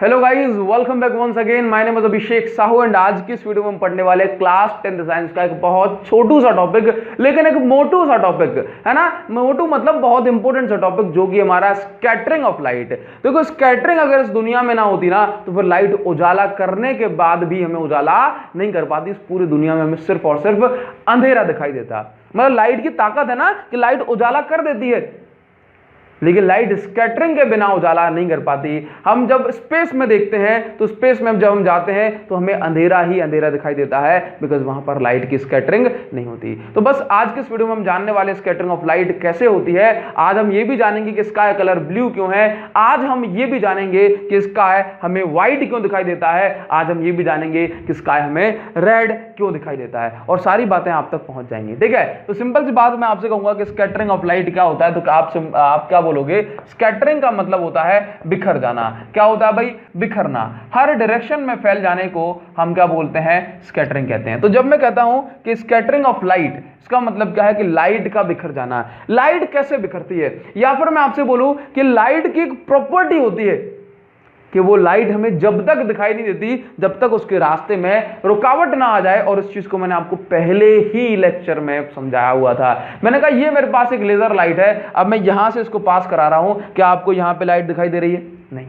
Hello guys, welcome back once again. My name is Abhishek Sahu and आज की इस video में हम पढ़ने वाले क्लास 10th साइंस का एक बहुत छोटू सा टॉपिक, लेकिन एक मोटू सा टॉपिक है ना। मोटू मतलब बहुत इंपॉर्टेंट सा टॉपिक, जो कि हमारा स्कैटरिंग ऑफ लाइट। देखो, स्कैटरिंग अगर इस दुनिया में ना होती ना, तो फिर लाइट उजाला करने के बाद भी हमें उजाला नहीं कर पाती। इस पूरी दुनिया में हमें सिर्फ और सिर्फ अंधेरा दिखाई देता। मतलब लाइट की ताकत है ना कि लाइट उजाला कर देती है, लेकिन लाइट स्कैटरिंग के बिना उजाला नहीं कर पाती। हम जब स्पेस में देखते हैं तो स्पेस में जब हम जाते हैं तो हमें अंधेरा ही अंधेरा दिखाई देता है, बिकॉज वहां पर लाइट की स्कैटरिंग नहीं होती। तो बस आज के इस वीडियो में हम जानने वाले स्कैटरिंग ऑफ लाइट कैसे होती है। आज हम ये भी जानेंगे कि स्काई कलर ब्लू क्यों है। आज हम ये भी जानेंगे कि स्काई हमें व्हाइट क्यों दिखाई देता है। आज हम ये भी जानेंगे कि स्काई हमें रेड क्यों दिखाई देता है, और सारी बातें आप तक पहुंच जाएंगी। ठीक है, तो सिंपल सी बात मैं आपसे कहूंगा कि स्कैटरिंग ऑफ लाइट क्या होता है, तो आप क्या बोलोगे? स्कैटरिंग का मतलब होता है बिखर जाना। क्या होता है भाई? बिखरना। हर डायरेक्शन में फैल जाने को हम क्या बोलते हैं? स्कैटरिंग कहते हैं। तो जब मैं कहता हूं कि स्कैटरिंग ऑफ लाइट, इसका मतलब क्या है कि लाइट का बिखर जाना। लाइट कैसे बिखरती है, या फिर मैं आपसे बोलूं कि लाइट की एक प्रॉपर्टी होती है कि वो लाइट हमें जब तक दिखाई नहीं देती जब तक उसके रास्ते में रुकावट ना आ जाए। और इस चीज को मैंने आपको पहले ही लेक्चर में समझाया हुआ था। मैंने कहा ये मेरे पास एक लेजर लाइट है, अब मैं यहां से इसको पास करा रहा हूं, क्या आपको यहां पे लाइट दिखाई दे रही है? नहीं,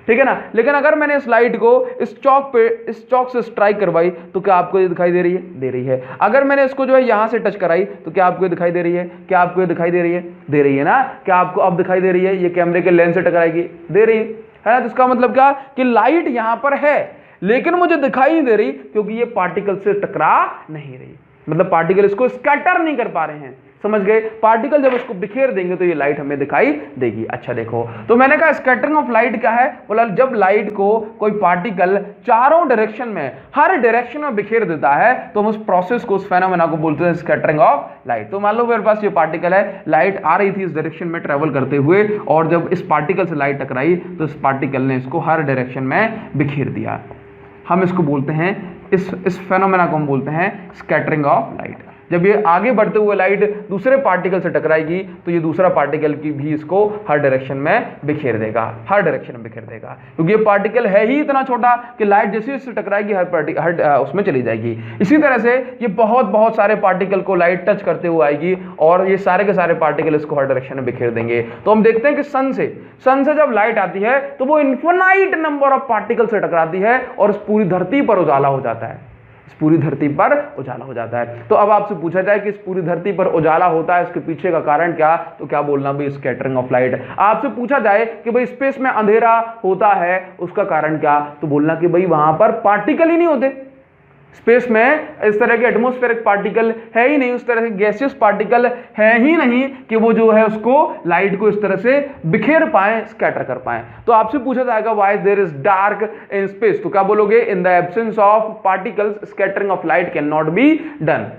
ठीक है ना। लेकिन अगर मैंने इस लाइट को इस चौक से स्ट्राइक करवाई तो क्या आपको ये दिखाई दे रही है? दे रही है। अगर मैंने इसको जो है यहां से टच कराई तो क्या आपको ये दिखाई दे रही है? क्या आपको ये दिखाई दे रही है? दे रही है ना। क्या आपको अब दिखाई दे रही है? ये कैमरे के लेंस से टकराएगी, दे रही है ना। तो इसका मतलब क्या कि लाइट यहां पर है, लेकिन मुझे दिखाई नहीं दे रही क्योंकि ये पार्टिकल से टकरा नहीं रही। मतलब पार्टिकल इसको स्कैटर नहीं कर पा रहे हैं। समझ गए? पार्टिकल जब इसको बिखेर देंगे तो ये लाइट हमें दिखाई देगी। अच्छा देखो, तो मैंने कहा स्कैटरिंग ऑफ लाइट क्या है? बोला जब लाइट को कोई पार्टिकल चारों डायरेक्शन में, हर डायरेक्शन में बिखेर देता है, तो हम उस प्रोसेस को, उस फेनोमेना को बोलते हैं स्कैटरिंग ऑफ लाइट। तो मान लो मेरे पास ये पार्टिकल है, लाइट आ रही थी इस डायरेक्शन में ट्रेवल करते हुए, और जब इस पार्टिकल से लाइट टकराई तो इस पार्टिकल ने इसको हर डायरेक्शन में बिखेर दिया। हम इसको बोलते हैं, इस फेनोमेना को हम बोलते हैं स्कैटरिंग ऑफ लाइट। जब ये आगे बढ़ते हुए लाइट दूसरे पार्टिकल से टकराएगी तो ये दूसरा पार्टिकल की भी इसको हर डायरेक्शन में बिखेर देगा, हर डायरेक्शन में बिखेर देगा, क्योंकि ये पार्टिकल है ही इतना छोटा कि लाइट जैसे इससे टकराएगी हर उसमें चली जाएगी। इसी तरह से ये बहुत सारे पार्टिकल को लाइट टच करते हुए आएगी और ये सारे के सारे पार्टिकल इसको हर डायरेक्शन में बिखेर देंगे। तो हम देखते हैं कि सन से जब लाइट आती है तो वो इन्फिनाइट नंबर ऑफ पार्टिकल से टकराती है और इस पूरी धरती पर उजाला हो जाता है। पूरी धरती पर उजाला हो जाता है। तो अब आपसे पूछा जाए कि इस पूरी धरती पर उजाला होता है, इसके पीछे का कारण क्या? तो क्या बोलना भाई? Scattering of light. आपसे पूछा जाए कि भाई स्पेस में अंधेरा होता है, उसका कारण क्या? तो बोलना कि भाई वहां पर पार्टिकल ही नहीं होते। स्पेस में इस तरह के एटमॉस्फेरिक पार्टिकल है ही नहीं, उस तरह के गैसियस पार्टिकल है ही नहीं कि वो जो है उसको लाइट को इस तरह से बिखेर पाए, स्कैटर कर पाए। तो आपसे पूछा जाएगा why there is dark in space, तो क्या बोलोगे? In the absence of particles scattering of light can not be done.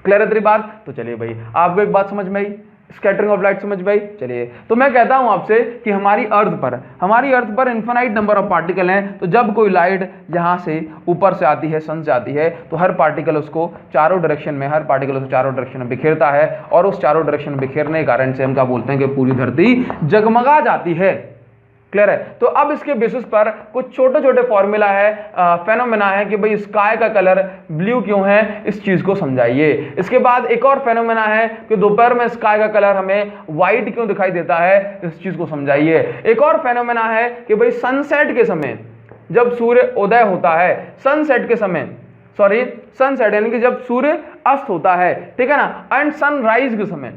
Clear है तेरी बात? तो चलिए भाई, आपको एक बात समझ में आई, स्कैटरिंग ऑफ लाइट समझ भाई। चलिए, तो मैं कहता हूं आपसे कि हमारी अर्थ पर इनफिनाइट नंबर ऑफ पार्टिकल हैं। तो जब कोई लाइट यहां से ऊपर से आती है, सन से आती है, तो हर पार्टिकल उसको चारों डायरेक्शन में बिखेरता है, और उस चारों डायरेक्शन में बिखेरने के कारण से हम क्या बोलते हैं कि पूरी धरती जगमगा जाती है। क्लियर है? तो अब इसके बेसिस पर कुछ छोटे छोटे फॉर्मूला है, फेनोमेना है कि भाई स्काई का कलर ब्लू क्यों है, इस चीज को समझाइए। इसके बाद एक और फेनोमेना है कि दोपहर में स्काई का कलर हमें व्हाइट क्यों दिखाई देता है, इस चीज को समझाइए। एक और फेनोमेना है कि भाई सनसेट के समय, जब सूर्य उदय होता है, सनसेट यानी कि जब सूर्य अस्त होता है, ठीक है ना, एंड सनराइज के समय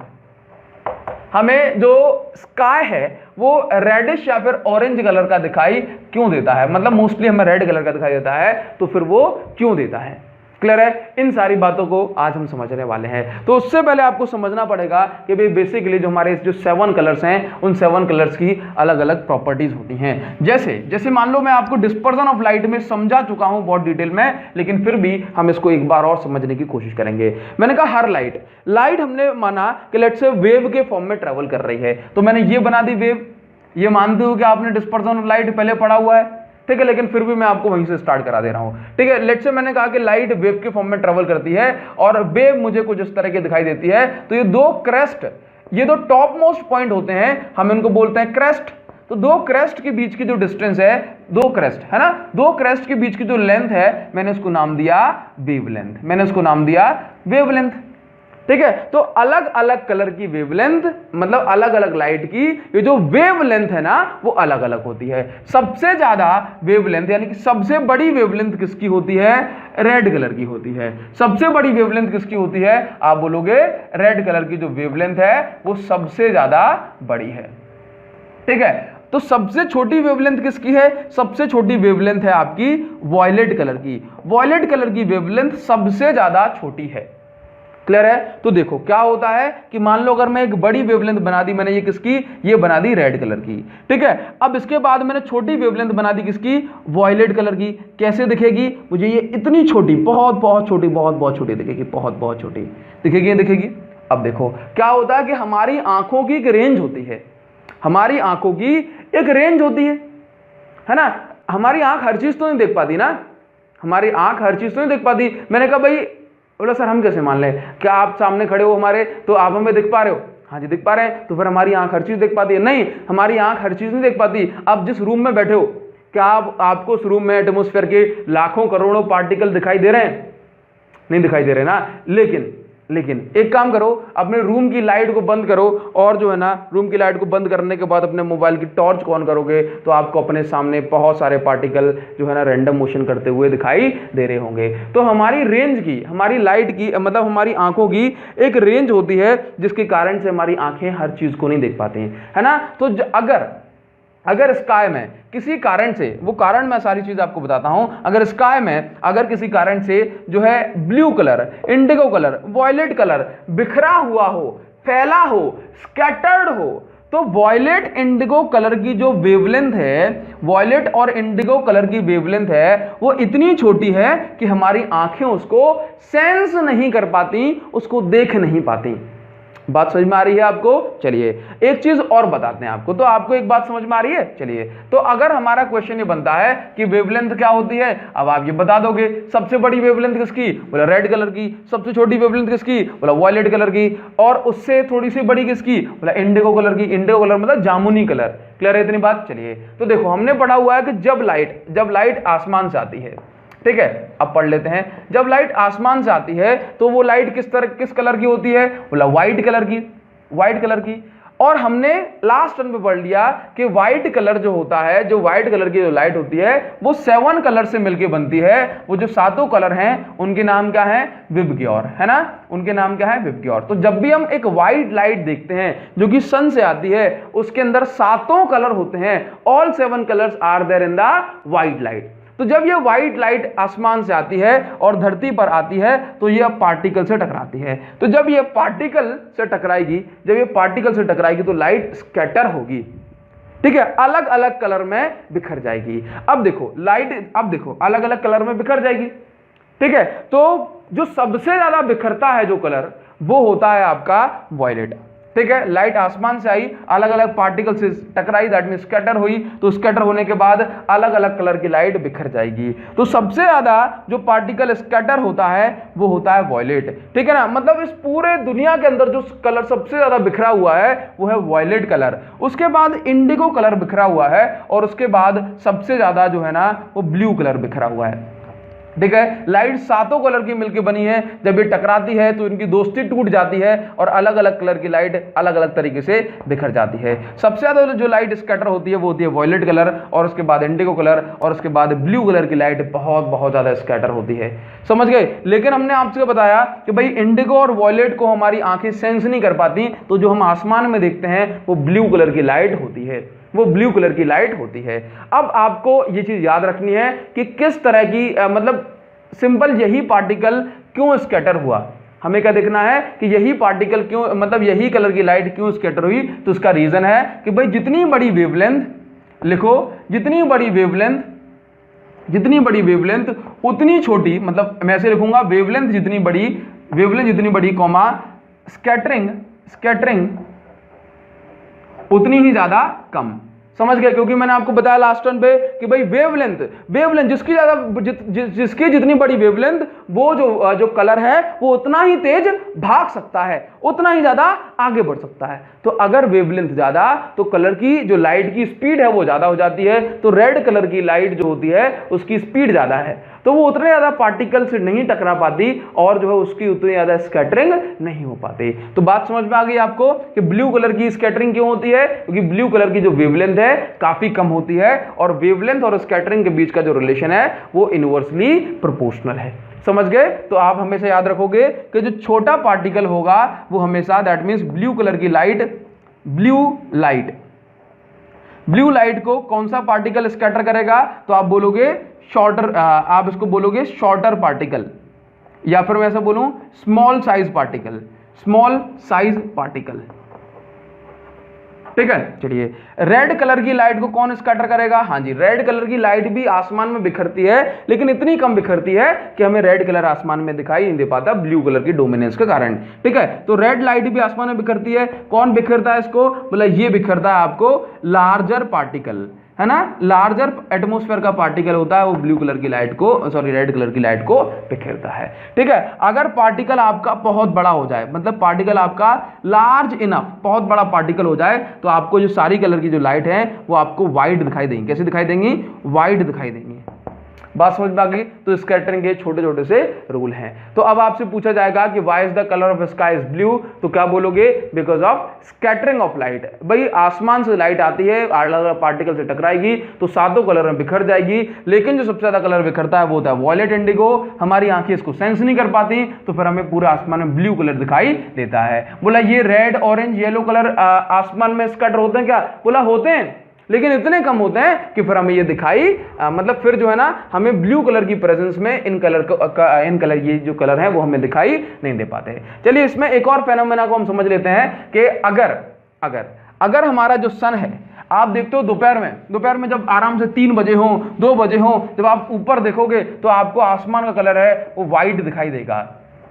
हमें जो स्काई है वो रेडिश या फिर ऑरेंज कलर का दिखाई क्यों देता है। मतलब मोस्टली हमें रेड कलर का दिखाई देता है, तो फिर वो क्यों देता है? क्लियर है? इन सारी बातों को आज हम समझने वाले हैं। तो उससे पहले आपको समझना पड़ेगा कि भाई बेसिकली जो हमारे जो 7 कलर्स हैं, उन 7 कलर्स की अलग अलग प्रॉपर्टीज होती हैं। जैसे मान लो मैं आपको डिस्पर्जन ऑफ लाइट में समझा चुका हूं बहुत डिटेल में, लेकिन फिर भी हम इसको एक बार और समझने की कोशिश करेंगे। मैंने कहा हर लाइट हमने माना कि लेट्स से वेव के फॉर्म में ट्रेवल कर रही है, तो मैंने ये बना दी वेव। ये मानते हो कि आपने डिस्पर्जन ऑफ लाइट पहले पढ़ा हुआ है, ठीक है, लेकिन फिर भी मैं आपको वहीं से स्टार्ट करा दे रहा हूं। ठीक है, लेट्स से मैंने कहा कि लाइट वेव के फॉर्म में ट्रेवल करती है और वेव मुझे कुछ इस तरह की दिखाई देती है। तो ये दो टॉप मोस्ट पॉइंट होते हैं, हम इनको बोलते हैं क्रेस्ट। तो दो क्रेस्ट के बीच की जो डिस्टेंस है, दो क्रेस्ट है ना, दो क्रेस्ट के बीच की जो लेंथ है मैंने उसको नाम दिया वेवलेंथ, मैंने उसको नाम दिया वेवलेंथ। ठीक है, तो अलग अलग कलर की वेवलेंथ मतलब अलग अलग लाइट की ये जो वेवलेंथ है ना वो अलग अलग होती है। सबसे ज्यादा वेवलेंथ यानी कि सबसे बड़ी वेवलेंथ किसकी होती है? रेड कलर की होती है। सबसे बड़ी वेवलेंथ किसकी होती है? आप बोलोगे रेड कलर की जो वेवलेंथ है वो सबसे ज्यादा बड़ी है। ठीक है, तो सबसे छोटी वेवलेंथ किसकी है? सबसे छोटी वेवलेंथ है आपकी वॉयलेट कलर की। वॉयलेट कलर की वेवलेंथ सबसे ज्यादा छोटी है। क्लियर है? तो देखो क्या होता है कि मान लो अगर मैं एक बड़ी वेवलेंथ बना दी, मैंने ये किसकी, ये बना दी रेड कलर की। ठीक है, अब इसके बाद मैंने छोटी वेवलेंथ बना दी किसकी? वॉयलेट कलर की। कैसे दिखेगी? मुझे ये इतनी छोटी, बहुत बहुत छोटी, बहुत बहुत छोटी दिखेगी, बहुत बहुत छोटी दिखेगी, दिखेगी। अब देखो क्या होता है कि हमारी आंखों की एक रेंज होती है, हमारी आंखों की एक रेंज होती है ना। हमारी आंख हर चीज तो नहीं देख पाती ना, हमारी आंख हर चीज तो नहीं देख पाती। मैंने कहा भाई, बोला सर हम कैसे मान लें? क्या आप सामने खड़े हो हमारे तो आप हमें दिख पा रहे हो? हाँ जी दिख पा रहे हैं, तो फिर हमारी आंख हर चीज देख पाती है? नहीं, हमारी आंख हर चीज नहीं देख पाती। आप जिस रूम में बैठे हो, क्या आपको उस रूम में एटमॉस्फेयर के लाखों करोड़ों पार्टिकल दिखाई दे रहे हैं? नहीं दिखाई दे रहे ना। लेकिन एक काम करो, अपने रूम की लाइट को बंद करो और जो है ना रूम की लाइट को बंद करने के बाद अपने मोबाइल की टॉर्च को ऑन करोगे तो आपको अपने सामने बहुत सारे पार्टिकल जो है ना रैंडम मोशन करते हुए दिखाई दे रहे होंगे। तो हमारी रेंज की, हमारी लाइट की मतलब हमारी आंखों की एक रेंज होती है जिसके कारण से हमारी आंखें हर चीज को नहीं देख पाती है ना। तो अगर स्काई में किसी कारण से, वो कारण मैं सारी चीज आपको बताता हूं, अगर स्काई में अगर किसी कारण से जो है blue colour, indigo colour, violet colour बिखरा हुआ हो, फैला हो, स्कैटर्ड हो, तो वॉयलेट इंडिगो कलर की जो वेवलेंथ है, वॉयलेट और इंडिगो कलर की वेवलेंथ है वो इतनी छोटी है कि हमारी आंखें उसको सेंस नहीं कर पाती, उसको देख नहीं पाती। बात समझ में आ रही है आपको? चलिए एक चीज और बताते हैं आपको। तो आपको एक बात समझ में आ रही है? चलिए, तो अगर हमारा क्वेश्चन ये बनता है कि वेवलेंथ क्या होती है, अब आप ये बता दोगे सबसे बड़ी वेवलेंथ किसकी? बोला रेड कलर की। सबसे छोटी वेवलेंथ किसकी? बोला वॉयलेट कलर की। और उससे थोड़ी सी बड़ी किसकी? बोला इंडिगो कलर की। इंडिगो कलर मतलब जामुनी कलर। क्लियर है इतनी बात? चलिए, तो देखो हमने पढ़ा हुआ है कि जब लाइट आसमान से आती है, ठीक है, अब पढ़ लेते हैं। जब लाइट आसमान से आती है तो वो लाइट किस कलर की होती है? बोला व्हाइट कलर की, व्हाइट कलर की। और हमने लास्ट टर्म पे पढ़ लिया कि व्हाइट कलर जो होता है, जो व्हाइट कलर की जो लाइट होती है वो 7 कलर से मिलकर बनती है। वो जो 7 कलर हैं उनके नाम क्या है? विबग्योर, है ना, उनके नाम क्या है? विबग्योर। तो जब भी हम एक व्हाइट लाइट देखते हैं जो कि सन से आती है, उसके अंदर 7 कलर होते हैं। All 7 colours are there in the white light. तो जब ये व्हाइट लाइट आसमान से आती है और धरती पर आती है तो ये पार्टिकल से टकराती है। तो जब ये पार्टिकल से टकराएगी तो लाइट स्कैटर होगी, ठीक है, अलग अलग कलर में बिखर जाएगी। अब देखो अलग अलग कलर में बिखर जाएगी, ठीक है। तो जो सबसे ज्यादा बिखरता है जो कलर, वो होता है आपका वॉयलेट, ठीक है। लाइट आसमान से आई, अलग अलग पार्टिकल से टकराई, दैट मीन स्कैटर हुई। तो स्कैटर होने के बाद अलग अलग कलर की लाइट बिखर जाएगी। तो सबसे ज्यादा जो पार्टिकल स्कैटर होता है वो होता है वॉयलेट, ठीक है ना। मतलब इस पूरे दुनिया के अंदर जो कलर सबसे ज्यादा बिखरा हुआ है वो है वॉयलेट कलर। उसके बाद इंडिगो कलर बिखरा हुआ है और उसके बाद सबसे ज्यादा जो है ना वो ब्लू कलर बिखरा हुआ है, ठीक है। लाइट 7 कलर की मिलकर बनी है, जब ये टकराती है तो इनकी दोस्ती टूट जाती है और अलग अलग कलर की लाइट अलग अलग तरीके से बिखर जाती है। सबसे ज्यादा जो लाइट स्कैटर होती है वो होती है वॉयलेट कलर, और उसके बाद इंडिगो कलर, और उसके बाद ब्लू कलर की लाइट बहुत बहुत ज्यादा स्कैटर होती है। समझ गए? लेकिन हमने आपसे बताया कि भाई इंडिगो और वॉयलेट को हमारी आंखें सेंस नहीं कर पाती, तो जो हम आसमान में देखते हैं वो ब्लू कलर की लाइट होती है, वो ब्लू कलर की लाइट होती है। अब आपको ये चीज याद रखनी है कि किस तरह की मतलब सिंपल यही पार्टिकल क्यों स्कैटर हुआ। हमें क्या देखना है कि यही पार्टिकल क्यों, मतलब यही कलर की लाइट क्यों स्कैटर हुई। तो उसका रीजन है कि भाई जितनी बड़ी वेवलेंथ, लिखो जितनी बड़ी वेवलेंथ उतनी छोटी, मतलब मैं ऐसे लिखूंगा वेवलेंथ जितनी बड़ी कॉमा स्कैटरिंग उतनी ही ज्यादा कम, समझ गए? क्योंकि मैंने आपको बताया लास्ट टर्न पे कि भाई वेवलेंथ जिसकी ज्यादा जिसकी जितनी बड़ी वेवलेंथ, वो जो कलर है वो उतना ही तेज भाग सकता है, उतना ही ज्यादा आगे बढ़ सकता है। तो अगर वेवलेंथ ज्यादा, तो कलर की जो लाइट की स्पीड है वो ज्यादा हो जाती है। तो रेड कलर की लाइट जो होती है उसकी स्पीड ज्यादा है, तो वो उतने ज्यादा पार्टिकल से नहीं टकरा पाती और जो है उसकी उतनी ज्यादा स्कैटरिंग नहीं हो पाती। तो बात समझ में आ गई आपको कि ब्लू कलर की स्कैटरिंग क्यों होती है? क्योंकि ब्लू कलर की जो वेवलेंथ है काफी कम होती है और वेवलेंथ और स्कैटरिंग के बीच का जो रिलेशन है वो इनवर्सली प्रोपोर्शनल है। समझ गए? तो आप हमेशा याद रखोगे कि जो छोटा पार्टिकल होगा वो हमेशा, दैट मींस ब्लू कलर की लाइट, ब्लू लाइट को कौन सा पार्टिकल स्कैटर करेगा? तो आप बोलोगे शॉर्टर, आप इसको बोलोगे शॉर्टर पार्टिकल, या फिर मैं ऐसा बोलूं स्मॉल साइज पार्टिकल। ठीक है, चलिए रेड कलर की लाइट को कौन स्कैटर करेगा? हाँ जी, रेड कलर की लाइट भी आसमान में बिखरती है, लेकिन इतनी कम बिखरती है कि हमें रेड कलर आसमान में दिखाई नहीं दे पाता ब्लू कलर की डोमिनेंस के कारण। ठीक है, तो रेड लाइट भी आसमान में बिखरती है। कौन बिखरता है इसको? मतलब ये बिखरता है आपको लार्जर पार्टिकल, है ना, लार्जर एटमॉस्फेयर का पार्टिकल होता है, वो ब्लू कलर की लाइट को, सॉरी रेड कलर की लाइट को बिखेरता है। ठीक है, अगर पार्टिकल आपका बहुत बड़ा हो जाए, मतलब पार्टिकल आपका लार्ज इनफ, बहुत बड़ा पार्टिकल हो जाए, तो आपको जो सारी कलर की जो लाइट है वो आपको व्हाइट दिखाई देंगी। कैसे दिखाई देंगी? व्हाइट दिखाई देंगी। बात समझ में आ गई? तो स्कैटरिंग के छोटे छोटे से रूल हैं। तो अब आपसे पूछा जाएगा कि why is the colour of sky is blue, तो क्या बोलोगे? Because of scattering of light. भाई आसमान से लाइट आती है, अलग अलग पार्टिकल से टकराएगी तो सातों कलर में बिखर जाएगी, लेकिन जो सबसे ज्यादा कलर बिखरता है वो होता है वॉयलेट इंडिगो। हमारी आंखें इसको सेंस नहीं कर पाती, तो फिर हमें पूरे आसमान में ब्लू कलर दिखाई देता है। बोला ये रेड, ऑरेंज, येलो कलर आसमान में स्कैटर होते हैं क्या? बोला होते हैं, लेकिन इतने कम होते हैं कि फिर हमें ये दिखाई मतलब फिर जो है ना, हमें ब्लू कलर की प्रेजेंस में इन कलर ये जो कलर है वो हमें दिखाई नहीं दे पाते। चलिए इसमें एक और फेनोमेना को हम समझ लेते हैं कि अगर हमारा जो सन है, आप देखते हो दोपहर में जब आराम से 3 बजे हो, 2 बजे हो, जब आप ऊपर देखोगे तो आपको आसमान का कलर है वो व्हाइट दिखाई देगा।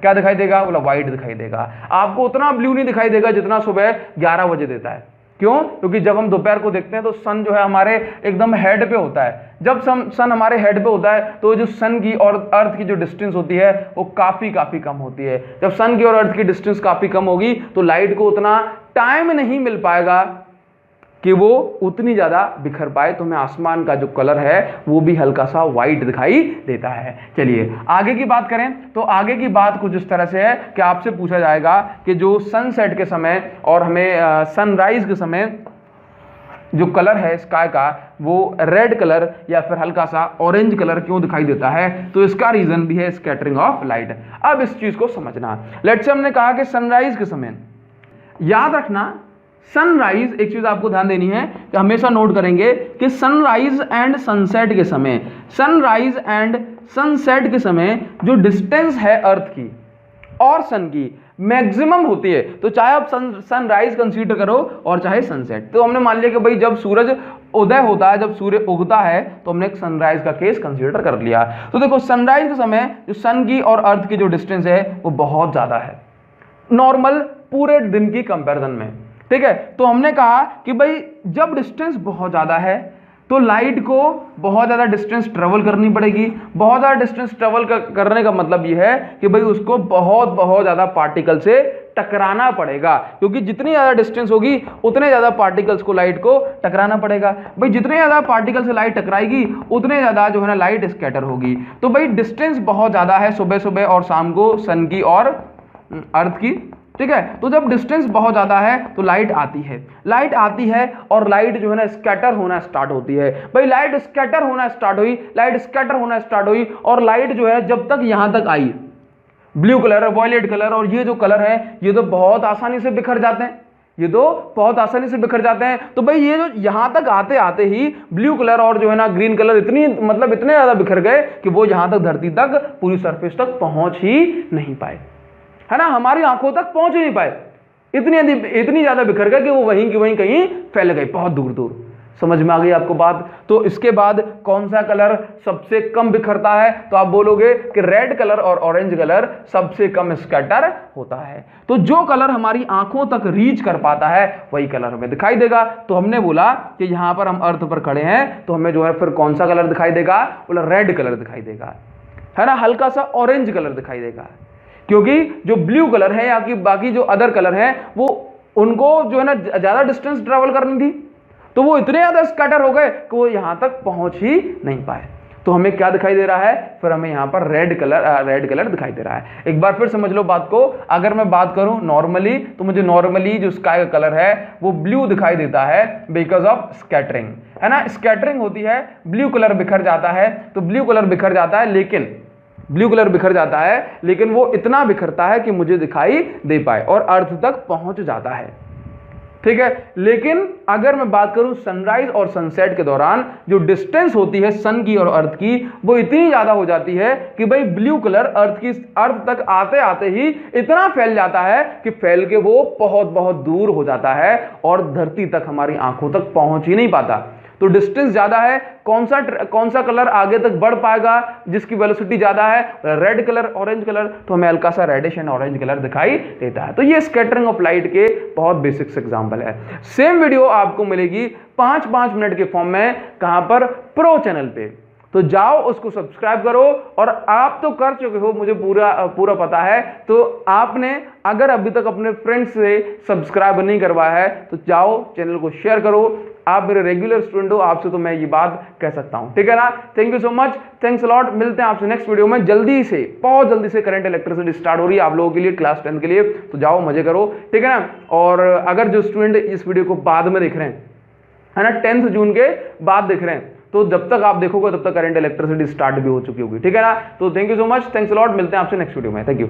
क्या दिखाई देगा? बोला व्हाइट दिखाई देगा। आपको उतना ब्लू नहीं दिखाई देगा जितना सुबह 11 बजे देता है। क्यों? क्योंकि जब हम दोपहर को देखते हैं तो सन जो है हमारे एकदम हेड पे होता है। जब सन हमारे हेड पे होता है तो जो सन की और अर्थ की जो डिस्टेंस होती है वो काफी कम होती है। जब सन की और अर्थ की डिस्टेंस काफी कम होगी तो लाइट को उतना टाइम नहीं मिल पाएगा कि वो उतनी ज्यादा बिखर पाए, तो हमें आसमान का जो कलर है वो भी हल्का सा व्हाइट दिखाई देता है। चलिए आगे की बात करें तो आगे की बात कुछ इस तरह से है कि आपसे पूछा जाएगा कि जो सनसेट के समय और हमें सनराइज के समय जो कलर है स्काई का वो रेड कलर या फिर हल्का सा ऑरेंज कलर क्यों दिखाई देता है? तो इसका रीजन भी है स्कैटरिंग ऑफ लाइट। अब इस चीज को समझना, लेट्स से हमने कहा कि सनराइज के समय, याद रखना सनराइज, एक चीज आपको ध्यान देनी है कि हमेशा नोट करेंगे कि सनराइज एंड सनसेट के समय जो डिस्टेंस है अर्थ की और सन की मैक्सिमम होती है। तो चाहे आप सनराइज कंसीडर करो और चाहे सनसेट। तो हमने मान लिया कि भाई जब सूरज उदय होता है, जब सूर्य उगता है, तो हमने एक सनराइज का केस कंसीडर कर लिया। तो देखो सनराइज के समय जो सन की और अर्थ की जो डिस्टेंस है वो बहुत ज्यादा है नॉर्मल पूरे दिन की कंपैरिजन में। ठीक है, तो हमने कहा कि भाई जब डिस्टेंस बहुत ज्यादा है तो लाइट को बहुत ज़्यादा डिस्टेंस ट्रेवल करनी पड़ेगी। बहुत ज़्यादा डिस्टेंस ट्रेवल करने का मतलब ये है कि भाई उसको बहुत ज़्यादा पार्टिकल से टकराना पड़ेगा, क्योंकि जितनी ज़्यादा डिस्टेंस होगी उतने ज़्यादा पार्टिकल्स को लाइट को टकराना पड़ेगा। भाई जितने ज़्यादा पार्टिकल से लाइट टकराएगी उतने ज़्यादा जो है ना लाइट स्कैटर होगी। तो भाई डिस्टेंस बहुत ज़्यादा है सुबह सुबह और शाम को सन की और अर्थ की। ठीक है, तो जब डिस्टेंस बहुत ज्यादा है तो लाइट आती है और लाइट जो है ना स्कैटर होना स्टार्ट होती है। भाई लाइट स्कैटर होना स्टार्ट हुई और लाइट जो है जब तक यहां तक आई, ब्लू कलर, वॉयलेट कलर और ये जो कलर है ये तो बहुत आसानी से बिखर जाते हैं। तो भाई ये जो यहां तक आते आते ही ब्लू कलर और जो है ना ग्रीन कलर इतने ज्यादा बिखर गए कि वो यहां तक धरती तक पूरी सरफेस तक पहुंच ही नहीं पाए, है ना, हमारी आंखों तक पहुंच ही नहीं पाए। इतनी ज्यादा बिखर गए कि वो वहीं की वहीं कहीं फैल गए बहुत दूर। समझ में आ गई आपको बात। तो इसके बाद कौन सा कलर सबसे कम बिखरता है, तो आप बोलोगे कि रेड कलर और ऑरेंज कलर सबसे कम स्कैटर होता है। तो जो कलर हमारी आंखों तक रीच कर पाता है वही कलर हमें दिखाई देगा। तो हमने बोला कि यहां पर हम अर्थ पर खड़े हैं तो हमें जो है फिर कौन सा कलर दिखाई देगा, बोला रेड कलर दिखाई देगा, है ना, हल्का सा ऑरेंज कलर दिखाई देगा, क्योंकि जो ब्लू कलर है या कि बाकी जो अदर कलर है वो उनको जो है ना ज्यादा डिस्टेंस ट्रेवल करनी थी, तो वो इतने ज्यादा स्कैटर हो गए कि वो यहां तक पहुंच ही नहीं पाए। तो हमें क्या दिखाई दे रहा है, फिर हमें यहां पर रेड कलर दिखाई दे रहा है। एक बार फिर समझ लो बात को। अगर मैं बात करूं नॉर्मली, तो मुझे नॉर्मली जो स्काई का कलर है वो ब्लू दिखाई देता है बिकॉज ऑफ स्कैटरिंग, है ना, स्कैटरिंग होती है, ब्लू कलर बिखर जाता है, तो ब्लू कलर बिखर जाता है, लेकिन ब्लू कलर बिखर जाता है लेकिन वो इतना बिखरता है कि मुझे दिखाई दे पाए और अर्थ तक पहुंच जाता है, ठीक है। लेकिन अगर मैं बात करूं सनराइज और सनसेट के दौरान जो डिस्टेंस होती है सन की और अर्थ की, वो इतनी ज्यादा हो जाती है कि भाई ब्लू कलर अर्थ तक आते आते ही इतना फैल जाता है कि फैल के वो बहुत बहुत दूर हो जाता है और धरती तक हमारी आंखों तक पहुंच ही नहीं पाता। तो डिस्टेंस ज्यादा है, कौन सा कलर आगे तक बढ़ पाएगा जिसकी वेलोसिटी ज्यादा है, रेड कलर, ऑरेंज कलर, तो हमें हल्का सा रेडिश एंड ऑरेंज कलर दिखाई देता है। तो ये स्कैटरिंग ऑफ लाइट के बहुत बेसिक्स एग्जांपल है। सेम वीडियो आपको मिलेगी 5-5 मिनट के फॉर्म में, कहां पर, प्रो चैनल पे, तो जाओ उसको सब्सक्राइब करो। और आप तो कर चुके हो, मुझे पूरा पता है, तो आपने अगर अभी तक अपने फ्रेंड्स से सब्सक्राइब नहीं करवाया है तो जाओ चैनल को शेयर करो। आप मेरे रेगुलर स्टूडेंट हो, आपसे तो मैं ये बात कह सकता हूं, ठीक है ना। Thank you so much, thanks a lot. मिलते हैं आपसे नेक्स्ट वीडियो में। जल्दी से, बहुत जल्दी से करंट इलेक्ट्रिसिटी स्टार्ट हो रही है आप लोगों के लिए, क्लास 10 के लिए, तो जाओ मजे करो, ठीक है ना। और अगर जो स्टूडेंट इस वीडियो को बाद में देख रहे हैं, है ना, 10 जून के बाद देख रहे हैं, तो जब तक आप देखोगे तब तक करंट इलेक्ट्रिसिटी स्टार्ट भी हो चुकी होगी, ठीक है ना। तो thank you so much, thanks a lot. मिलते हैं आपसे नेक्स्ट वीडियो में, थैंक यू।